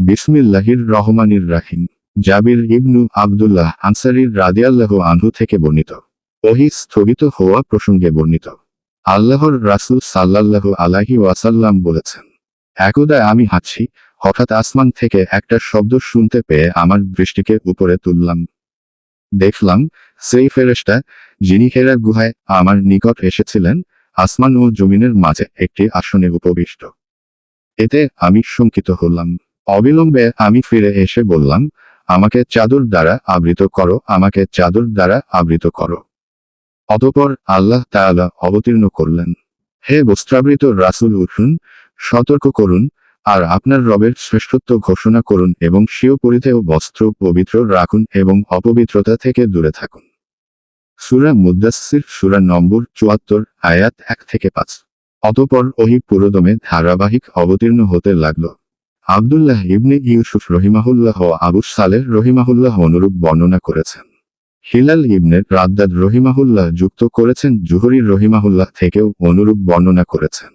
বিসমিল্লাহির রহমানির রাহিম। জাবির ইবনু আব্দুল্লাহ আনসারীর রাদিয়াল্লাহু আনহু থেকে বর্ণিত। ওহী স্থগিত হওয়া প্রসঙ্গে বর্ণিত। আল্লাহর রাসূল সাল্লাল্লাহু আলাইহি ওয়াসাল্লাম বলেছেন, একদা আমি হাঁটছি, হঠাৎ আসমান থেকে একটা শব্দ শুনতে পেয়ে আমার দৃষ্টিকে উপরে তুললাম। দেখলাম সেই ফেরেশতা, যিনি হেরা গুহায় আমার নিকট এসেছিলেন, আসমান ও জমিনের মাঝে একটি আসনে উপবিষ্ট। এতে আমি শঙ্কিত হলাম। অবিলম্বে আমি ফিরে এসে বললাম, আমাকে চাদর দ্বারা আবৃত করো, আমাকে চাদর দ্বারা আবৃত করো। অতঃপর আল্লাহ তাআলা অবতীর্ণ করলেন, হে বস্ত্রাবৃত রাসূল, উঠুন, সতর্ক করুন, আর আপনার রবের শ্রেষ্ঠত্ব ঘোষণা করুন এবং স্বীয় পরিধেয় বস্ত্র পবিত্র রাখুন এবং অপবিত্রতা থেকে দূরে থাকুন। সূরা মুদ্দাসসির সূরা নম্বর ৭৪ আয়াত ১ থেকে ৫। অতঃপর ওহী পুরোদমে ধারাবাহিক অবতীর্ণ হতে লাগল। আব্দুল্লাহ ইবনে ইউসুফ রহিমাহুল্লাহ ও আবু সালেহ রহিমাহুল্লাহ অনুরূপ বর্ণনা করেছেন। হিলাল ইবনে রাদ্দাদ রহিমাহুল্লাহ যুক্ত করেছেন, জুহরী রহিমাহুল্লাহ থেকেও অনুরূপ বর্ণনা করেছেন।